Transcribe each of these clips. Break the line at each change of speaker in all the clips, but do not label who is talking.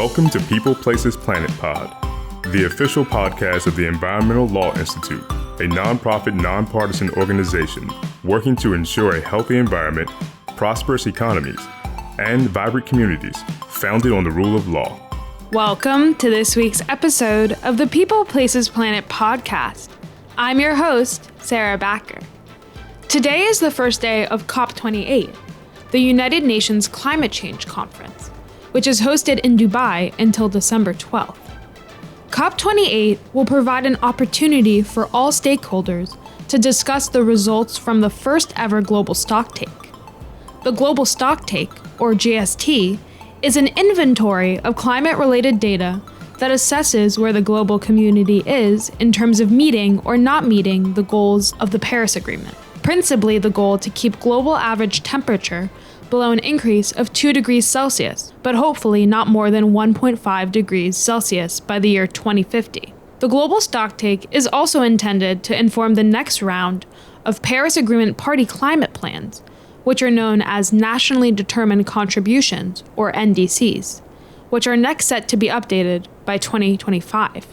Welcome to People, Places, Planet Pod, the official podcast of the Environmental Law Institute, a nonprofit, nonpartisan organization working to ensure a healthy environment, prosperous economies, and vibrant communities founded on the rule of law.
Welcome to this week's episode of the People, Places, Planet podcast. I'm your host, Sarah Backer. Today is the first day of COP28, the United Nations Climate Change Conference, which is hosted in Dubai until December 12th. COP28 will provide an opportunity for all stakeholders to discuss the results from the first ever global stocktake. The Global Stocktake, or GST, is an inventory of climate-related data that assesses where the global community is in terms of meeting or not meeting the goals of the Paris Agreement, principally the goal to keep global average temperature below an increase of 2 degrees Celsius, but hopefully not more than 1.5 degrees Celsius by the year 2050. The Global Stocktake is also intended to inform the next round of Paris Agreement party climate plans, which are known as Nationally Determined Contributions, or NDCs, which are next set to be updated by 2025.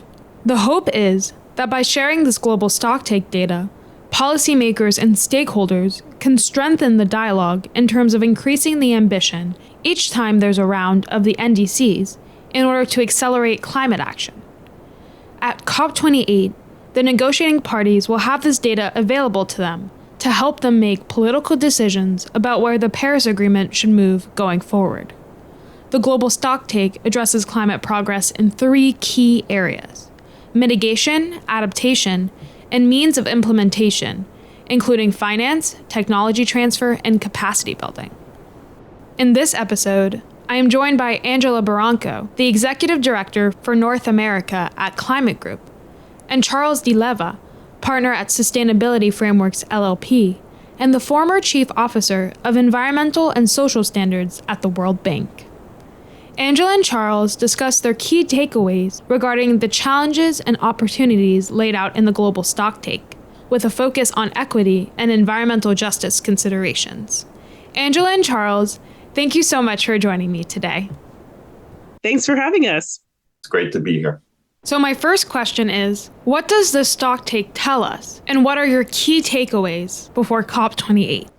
The hope is that by sharing this global stocktake data, policymakers and stakeholders can strengthen the dialogue in terms of increasing the ambition each time there's a round of the NDCs in order to accelerate climate action. At COP28, the negotiating parties will have this data available to them to help them make political decisions about where the Paris Agreement should move going forward. The Global Stocktake addresses climate progress in 3 key areas: mitigation, adaptation, and means of implementation, including finance, technology transfer, and capacity building. In this episode, I am joined by Angela Barranco, the Executive Director for North America at Climate Group, and Charles De Leva, partner at Sustainability Frameworks LLP, and the former Chief Officer of Environmental and Social Standards at the World Bank. Angela and Charles discussed their key takeaways regarding the challenges and opportunities laid out in the Global Stocktake, with a focus on equity and environmental justice considerations. Angela and Charles, thank you so much for joining me today.
Thanks for having us.
It's great to be here.
So my first question is, what does the Stocktake tell us, and what are your key takeaways before COP28?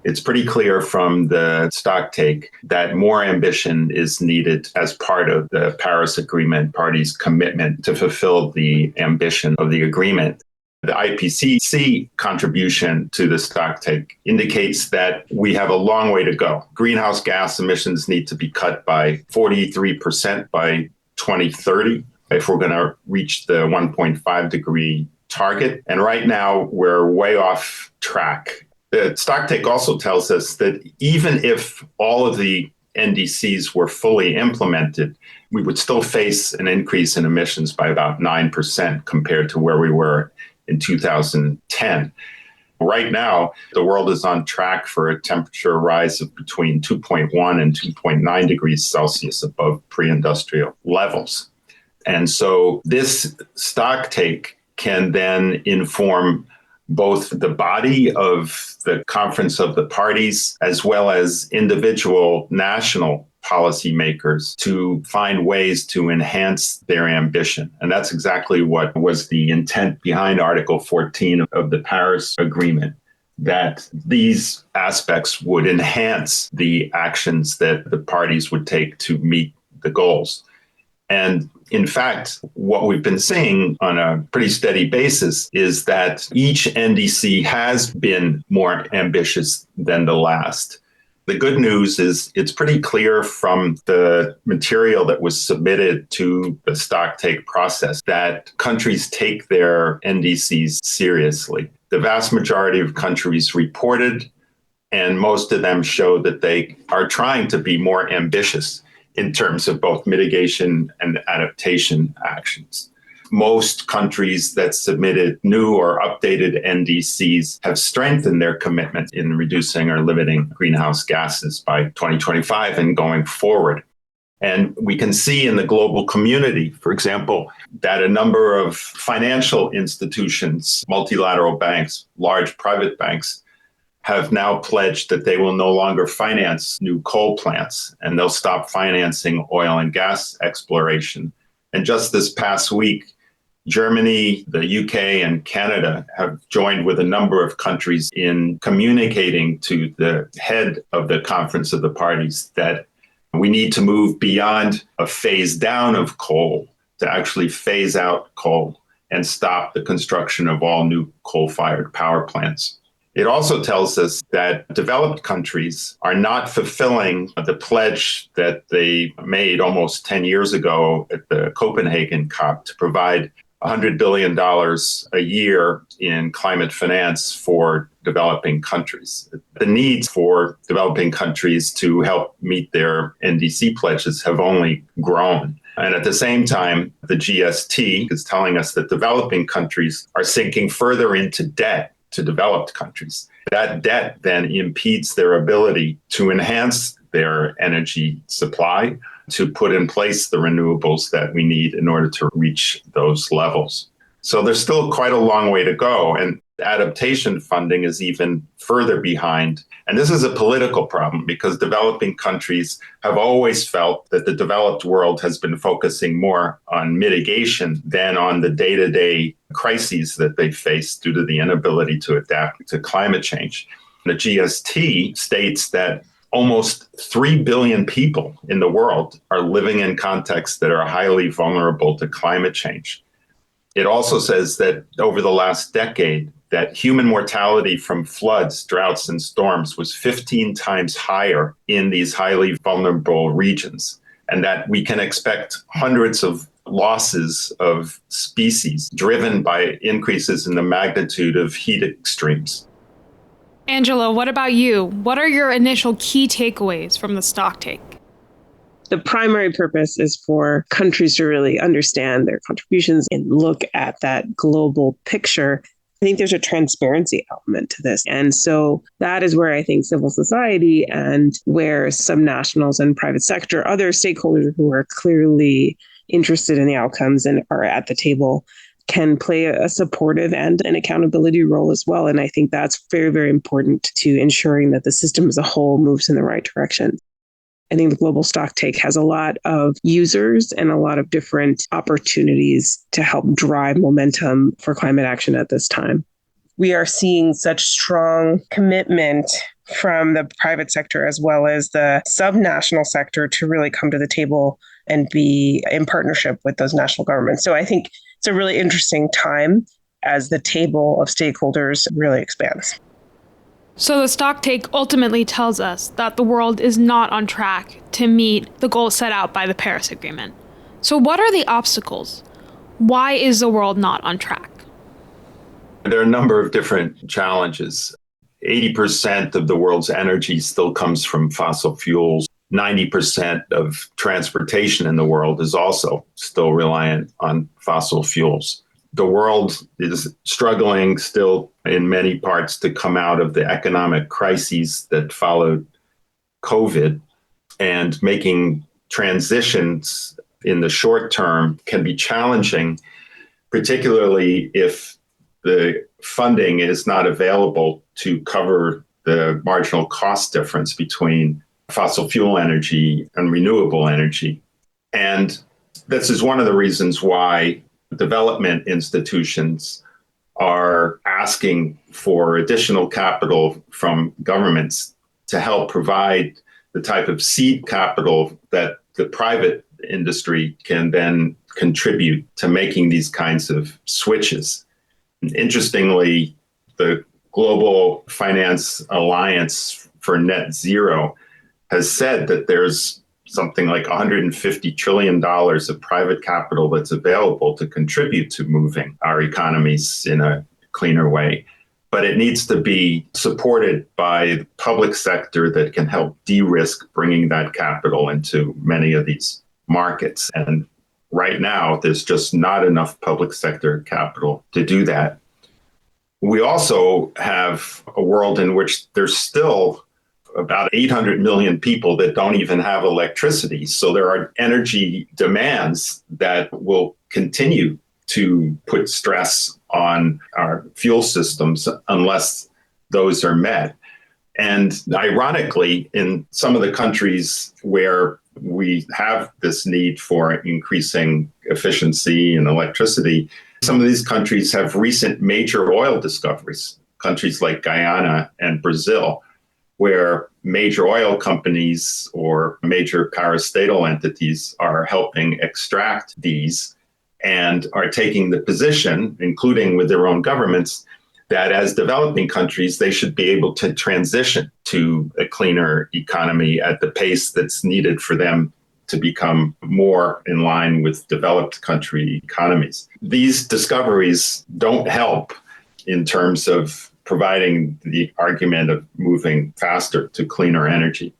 It's pretty clear from the Stocktake that more ambition is needed as part of the Paris Agreement parties' commitment to fulfill the ambition of the agreement. The IPCC contribution to the Stocktake indicates that we have a long way to go. Greenhouse gas emissions need to be cut by 43% by 2030 if we're going to reach the 1.5 degree target. And right now, we're way off track. The Stocktake also tells us that even if all of the NDCs were fully implemented, we would still face an increase in emissions by about 9% compared to where we were in 2010. Right now, the world is on track for a temperature rise of between 2.1 and 2.9 degrees Celsius above pre-industrial levels. And so this Stocktake can then inform both the body of the Conference of the Parties as well as individual national policymakers to find ways to enhance their ambition. And that's exactly what was the intent behind Article 14 of the Paris Agreement, that these aspects would enhance the actions that the parties would take to meet the goals. And in fact, what we've been seeing on a pretty steady basis is that each NDC has been more ambitious than the last. The good news is it's pretty clear from the material that was submitted to the Stocktake process that countries take their NDCs seriously. The vast majority of countries reported, and most of them show that they are trying to be more ambitious in terms of both mitigation and adaptation actions. Most countries that submitted new or updated NDCs have strengthened their commitment in reducing or limiting greenhouse gases by 2025 and going forward. And we can see in the global community, for example, that a number of financial institutions, multilateral banks, large private banks, have now pledged that they will no longer finance new coal plants, and they'll stop financing oil and gas exploration. And just this past week, Germany, the UK, and Canada have joined with a number of countries in communicating to the head of the Conference of the Parties that we need to move beyond a phase down of coal to actually phase out coal and stop the construction of all new coal-fired power plants. It also tells us that developed countries are not fulfilling the pledge that they made almost 10 years ago at the Copenhagen COP to provide $100 billion a year in climate finance for developing countries. The needs for developing countries to help meet their NDC pledges have only grown. And at the same time, the GST is telling us that developing countries are sinking further into debt to developed countries. That debt then impedes their ability to enhance their energy supply, to put in place the renewables that we need in order to reach those levels. So there's still quite a long way to go. And adaptation funding is even further behind. And this is a political problem because developing countries have always felt that the developed world has been focusing more on mitigation than on the day-to-day crises that they face due to the inability to adapt to climate change. The GST states that almost 3 billion people in the world are living in contexts that are highly vulnerable to climate change. It also says that over the last decade, that human mortality from floods, droughts, and storms was 15 times higher in these highly vulnerable regions, and that we can expect hundreds of losses of species driven by increases in the magnitude of heat extremes.
Angela, what about you? What are your initial key takeaways from the Stocktake?
The primary purpose is for countries to really understand their contributions and look at that global picture. I think there's a transparency element to this. And so that is where I think civil society and where some nationals and private sector, other stakeholders who are clearly interested in the outcomes and are at the table, can play a supportive and an accountability role as well. And I think that's very, very important to ensuring that the system as a whole moves in the right direction. I think the Global Stocktake has a lot of users and a lot of different opportunities to help drive momentum for climate action at this time. We are seeing such strong commitment from the private sector as well as the subnational sector to really come to the table and be in partnership with those national governments. So I think it's a really interesting time as the table of stakeholders really expands.
So the Stocktake ultimately tells us that the world is not on track to meet the goals set out by the Paris Agreement. So what are the obstacles? Why is the world not on track?
There are a number of different challenges. 80% of the world's energy still comes from fossil fuels. 90% of transportation in the world is also still reliant on fossil fuels. The world is struggling still in many parts to come out of the economic crises that followed COVID, and making transitions in the short term can be challenging, particularly if the funding is not available to cover the marginal cost difference between fossil fuel energy and renewable energy. And this is one of the reasons why development institutions are asking for additional capital from governments to help provide the type of seed capital that the private industry can then contribute to making these kinds of switches. Interestingly, the Global Finance Alliance for Net Zero has said that there's something like $150 trillion of private capital that's available to contribute to moving our economies in a cleaner way. But it needs to be supported by the public sector that can help de-risk bringing that capital into many of these markets. And right now, there's just not enough public sector capital to do that. We also have a world in which there's still about 800 million people that don't even have electricity. So there are energy demands that will continue to put stress on our fuel systems unless those are met. And ironically, in some of the countries where we have this need for increasing efficiency and electricity, some of these countries have recent major oil discoveries, countries like Guyana and Brazil, where major oil companies or major parastatal entities are helping extract these and are taking the position, including with their own governments, that as developing countries, they should be able to transition to a cleaner economy at the pace that's needed for them to become more in line with developed country economies. These discoveries don't help in terms of providing the argument of moving faster to cleaner energy.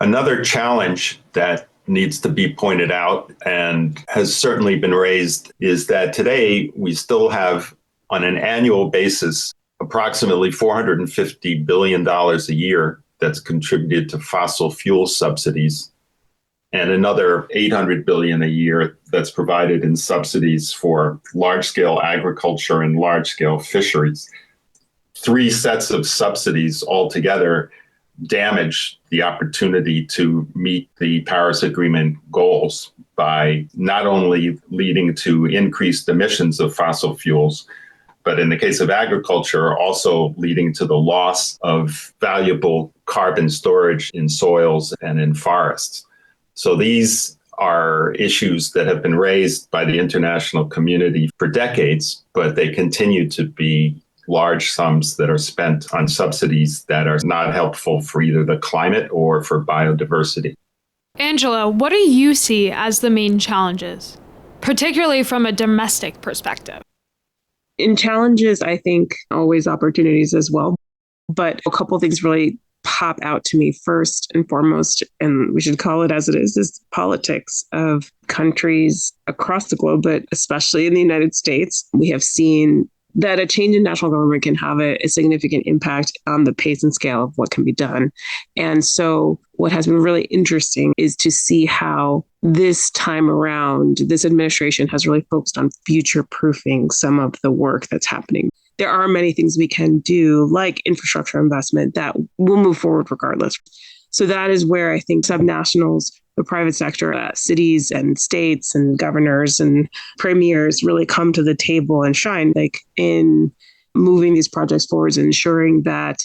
Another challenge that needs to be pointed out and has certainly been raised is that today we still have, on an annual basis, approximately $450 billion a year that's contributed to fossil fuel subsidies, and another $800 billion a year that's provided in subsidies for large-scale agriculture and large-scale fisheries. 3 sets of subsidies altogether damage the opportunity to meet the Paris Agreement goals by not only leading to increased emissions of fossil fuels, but in the case of agriculture, also leading to the loss of valuable carbon storage in soils and in forests. So these are issues that have been raised by the international community for decades, but they continue to be large sums that are spent on subsidies that are not helpful for either the climate or for biodiversity.
Angela, what do you see as the main challenges, particularly from a domestic perspective?
In challenges, I think always opportunities as well. But a couple of things really pop out to me first and foremost, and we should call it as it is politics of countries across the globe, but especially in the United States. We have seen that a change in national government can have a significant impact on the pace and scale of what can be done. And so what has been really interesting is to see how this time around, this administration has really focused on future-proofing some of the work that's happening. There are many things we can do, like infrastructure investment, that will move forward regardless. So that is where I think subnationals, the private sector, cities and states and governors and premiers really come to the table and shine, like in moving these projects forward and ensuring that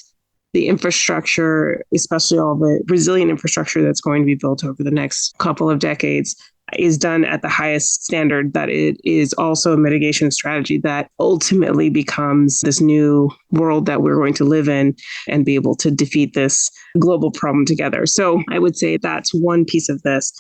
the infrastructure, especially all the resilient infrastructure that's going to be built over the next couple of decades, is done at the highest standard, that it is also a mitigation strategy that ultimately becomes this new world that we're going to live in and be able to defeat this global problem together. So I would say that's one piece of this.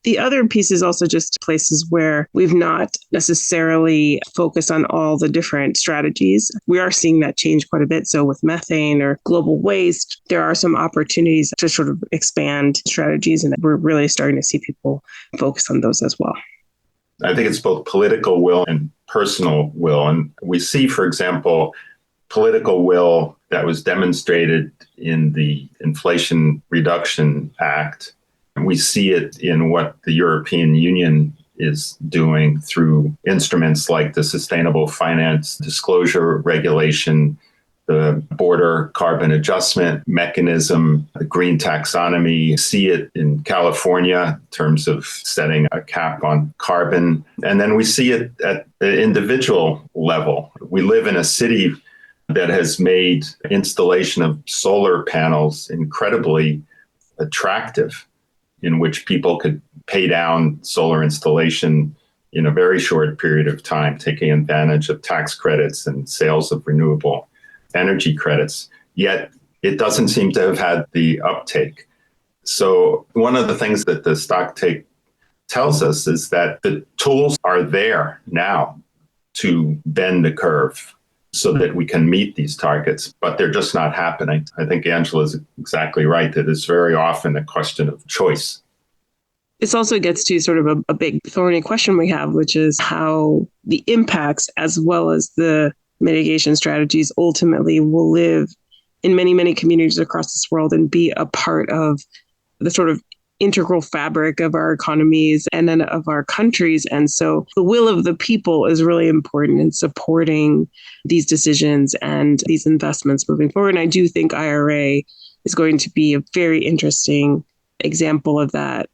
The other piece is also just places where we've not necessarily focused on all the different strategies. We are seeing that change quite a bit. So with methane or global waste, there are some opportunities to sort of expand strategies, and we're really starting to see people focus on those as well.
I think it's both political will and personal will. And we see, for example, political will that was demonstrated in the Inflation Reduction Act. We see it in what the European Union is doing through instruments like the Sustainable Finance Disclosure Regulation, the Border Carbon Adjustment Mechanism, the Green Taxonomy. See it in California in terms of setting a cap on carbon. And then we see it at the individual level. We live in a city that has made installation of solar panels incredibly attractive, in which people could pay down solar installation in a very short period of time, taking advantage of tax credits and sales of renewable energy credits. Yet it doesn't seem to have had the uptake. So one of the things that the Stocktake tells us is that the tools are there now to bend the curve so that we can meet these targets, but they're just not happening. I think Angela is exactly right that it's very often a question of choice.
This also gets to sort of a big thorny question we have, which is how the impacts as well as the mitigation strategies ultimately will live in many, many communities across this world and be a part of the sort of integral fabric of our economies and then of our countries. And so the will of the people is really important in supporting these decisions and these investments moving forward. And I do think IRA is going to be a very interesting example of that.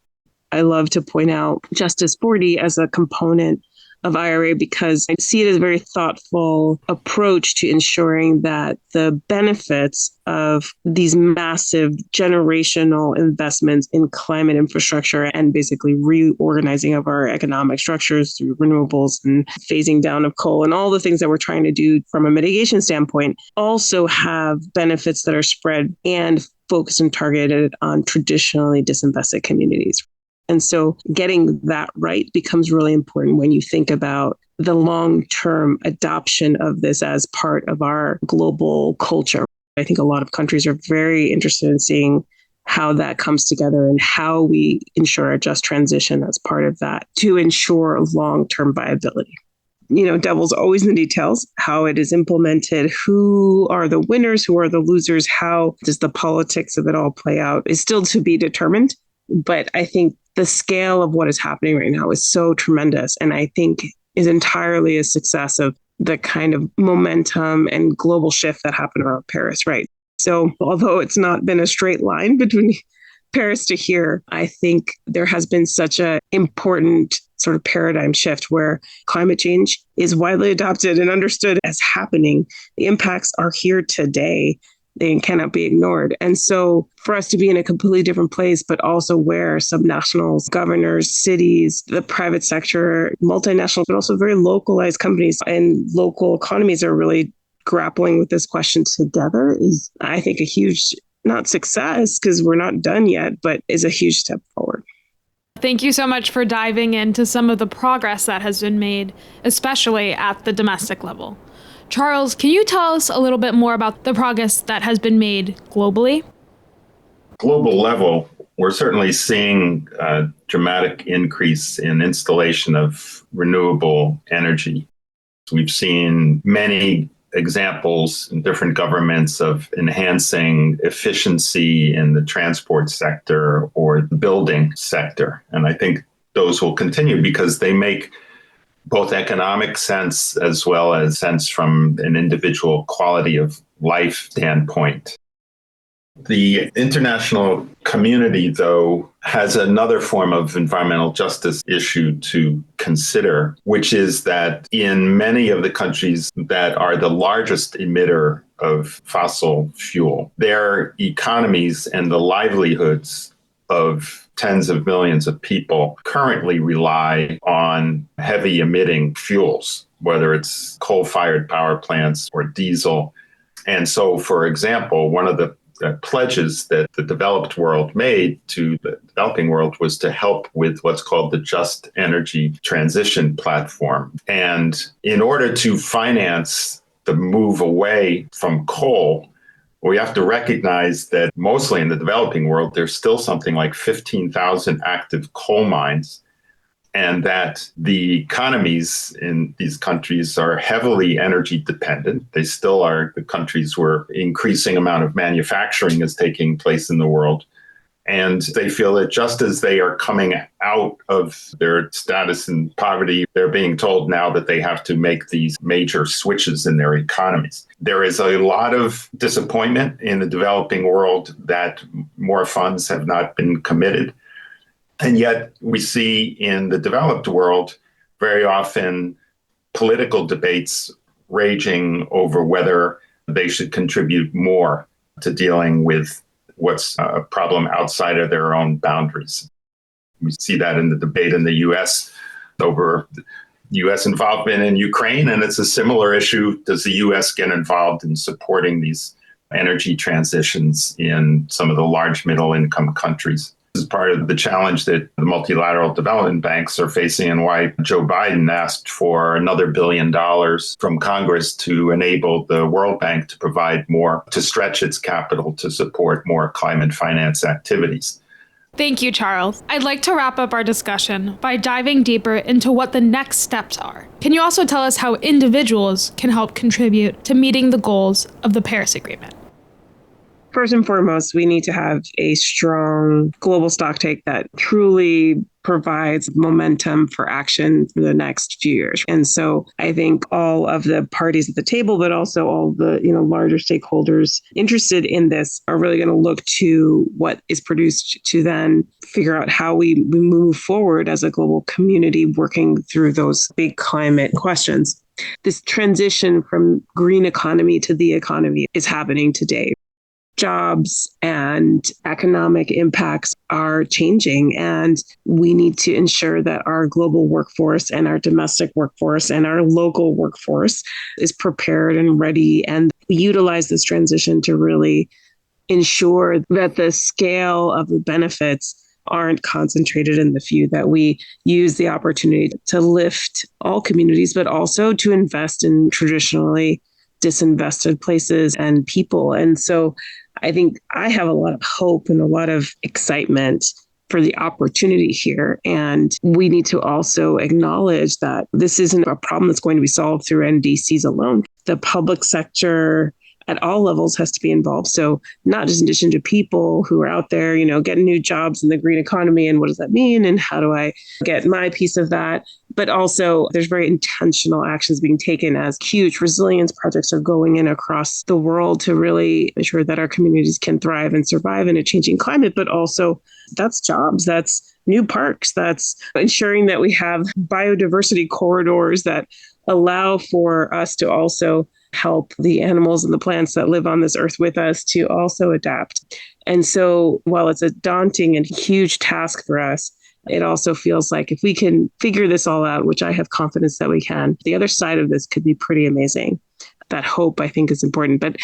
I love to point out Justice 40 as a component of IRA because I see it as a very thoughtful approach to ensuring that the benefits of these massive generational investments in climate infrastructure and basically reorganizing of our economic structures through renewables and phasing down of coal and all the things that we're trying to do from a mitigation standpoint also have benefits that are spread and focused and targeted on traditionally disinvested communities. And so getting that right becomes really important when you think about the long-term adoption of this as part of our global culture. I think a lot of countries are very interested in seeing how that comes together and how we ensure a just transition as part of that to ensure long-term viability. Devil's always in the details, how it is implemented, who are the winners, who are the losers, how does the politics of it all play out is still to be determined. But I think the scale of what is happening right now is so tremendous. And I think is entirely a success of the kind of momentum and global shift that happened around Paris, right? So although it's not been a straight line between Paris to here, I think there has been such an important sort of paradigm shift where climate change is widely adopted and understood as happening. The impacts are here today. They cannot be ignored. And so for us to be in a completely different place, but also where subnationals, governors, cities, the private sector, multinational, but also very localized companies and local economies are really grappling with this question together is, I think, a huge, not success because we're not done yet, but is a huge step forward.
Thank you so much for diving into some of the progress that has been made, especially at the domestic level. Charles, can you tell us a little bit more about the progress that has been made globally?
Global level, we're certainly seeing a dramatic increase in installation of renewable energy. We've seen many examples in different governments of enhancing efficiency in the transport sector or the building sector. And I think those will continue because they make both economic sense as well as sense from an individual quality of life standpoint. The international community, though, has another form of environmental justice issue to consider, which is that in many of the countries that are the largest emitter of fossil fuel, their economies and the livelihoods of tens of millions of people currently rely on heavy emitting fuels, whether it's coal-fired power plants or diesel. And so, for example, one of the pledges that the developed world made to the developing world was to help with what's called the Just Energy Transition Platform. And in order to finance the move away from coal, we have to recognize that mostly in the developing world, there's still something like 15,000 active coal mines, and that the economies in these countries are heavily energy dependent. They still are the countries where increasing amount of manufacturing is taking place in the world. And they feel that just as they are coming out of their status in poverty, they're being told now that they have to make these major switches in their economies. There is a lot of disappointment in the developing world that more funds have not been committed. And yet we see in the developed world very often political debates raging over whether they should contribute more to dealing with what's a problem outside of their own boundaries. We see that in the debate in the U.S. over U.S. involvement in Ukraine, and it's a similar issue. Does the U.S. get involved in supporting these energy transitions in some of the large middle-income countries? This is part of the challenge that the multilateral development banks are facing and why Joe Biden asked for another $1 billion from Congress to enable the World Bank to provide more, to stretch its capital to support more climate finance activities.
Thank you, Charles. I'd like to wrap up our discussion by diving deeper into what the next steps are. Can you also tell us how individuals can help contribute to meeting the goals of the Paris Agreement?
First and foremost, we need to have a strong global stocktake that truly provides momentum for action for the next few years. And so I think all of the parties at the table, but also all the larger stakeholders interested in this are really going to look to what is produced to then figure out how we move forward as a global community working through those big climate questions. This transition from green economy to the economy is happening today. Jobs and economic impacts are changing, and we need to ensure that our global workforce and our domestic workforce and our local workforce is prepared and ready, and utilize this transition to really ensure that the scale of the benefits aren't concentrated in the few, that we use the opportunity to lift all communities, but also to invest in traditionally disinvested places and people. And so I think I have a lot of hope and a lot of excitement for the opportunity here. And we need to also acknowledge that this isn't a problem that's going to be solved through NDCs alone. The public sector at all levels has to be involved. So not just in addition to people who are out there, getting new jobs in the green economy, and what does that mean? And how do I get my piece of that? But also there's very intentional actions being taken as huge resilience projects are going in across the world to really ensure that our communities can thrive and survive in a changing climate. But also that's jobs, that's new parks, that's ensuring that we have biodiversity corridors that allow for us to also help the animals and the plants that live on this earth with us to also adapt. And so while it's a daunting and huge task for us, it also feels like if we can figure this all out, which I have confidence that we can, the other side of this could be pretty amazing. That hope, I think, is important. But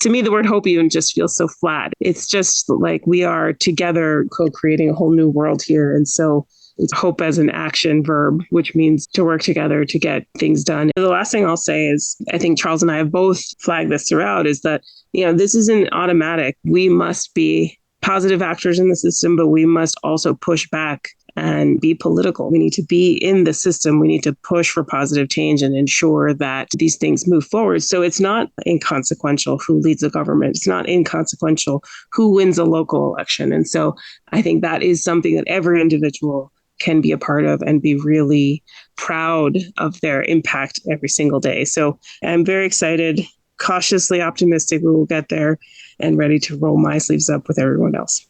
to me, the word hope even just feels so flat. It's just like we are together co-creating a whole new world here. And so it's hope as an action verb, which means to work together to get things done. The last thing I'll say is, I think Charles and I have both flagged this throughout, is that, this isn't automatic. We must be positive actors in the system, but we must also push back and be political. We need to be in the system. We need to push for positive change and ensure that these things move forward. So it's not inconsequential who leads a government. It's not inconsequential who wins a local election. And so I think that is something that every individual can be a part of and be really proud of their impact every single day. So I'm very excited, cautiously optimistic we will get there, and ready to roll my sleeves up with everyone else.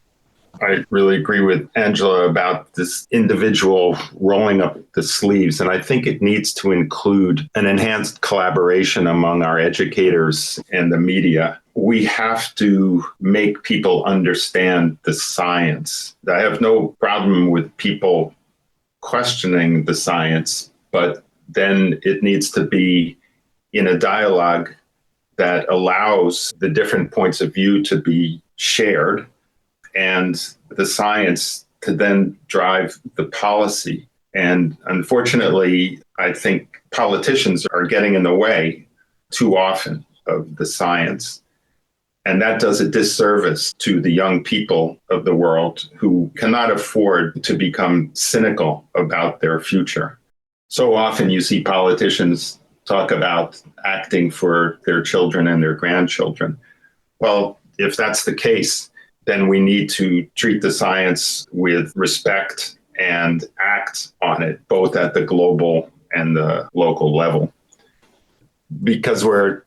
I really agree with Angela about this individual rolling up the sleeves. And I think it needs to include an enhanced collaboration among our educators and the media. We have to make people understand the science. I have no problem with people questioning the science, but then it needs to be in a dialogue that allows the different points of view to be shared and the science to then drive the policy. And unfortunately, I think politicians are getting in the way too often of the science. And that does a disservice to the young people of the world who cannot afford to become cynical about their future. So often you see politicians talk about acting for their children and their grandchildren. Well, if that's the case, then we need to treat the science with respect and act on it, both at the global and the local level. Because we're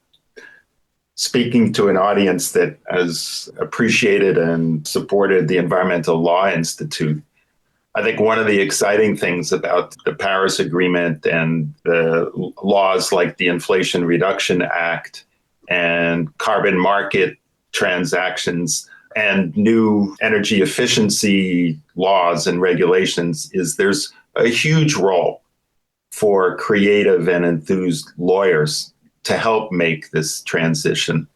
speaking to an audience that has appreciated and supported the Environmental Law Institute, I think one of the exciting things about the Paris Agreement and the laws like the Inflation Reduction Act and carbon market transactions and new energy efficiency laws and regulations is there's a huge role for creative and enthused lawyers to help make this transition.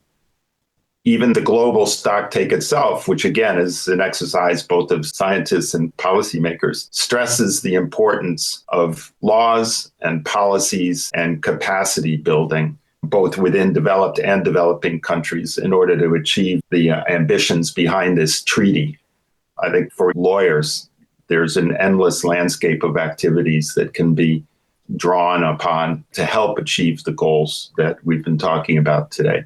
Even the global stocktake itself, which again is an exercise both of scientists and policymakers, stresses the importance of laws and policies and capacity building, both within developed and developing countries, in order to achieve the ambitions behind this treaty. I think for lawyers, there's an endless landscape of activities that can be drawn upon to help achieve the goals that we've been talking about today.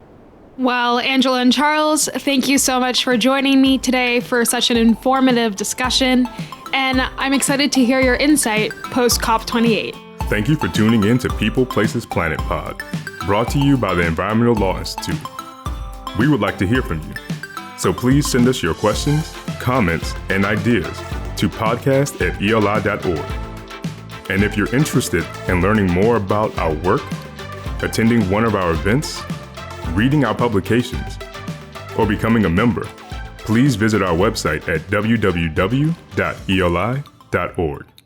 Well, Angela and Charles, thank you so much for joining me today for such an informative discussion, and I'm excited to hear your insight post COP28.
Thank you for tuning in to People, Places, Planet Pod, brought to you by the Environmental Law Institute. We would like to hear from you, so please send us your questions, comments, and ideas to podcast@eli.org. And if you're interested in learning more about our work, attending one of our events, reading our publications, or becoming a member, please visit our website at www.eli.org.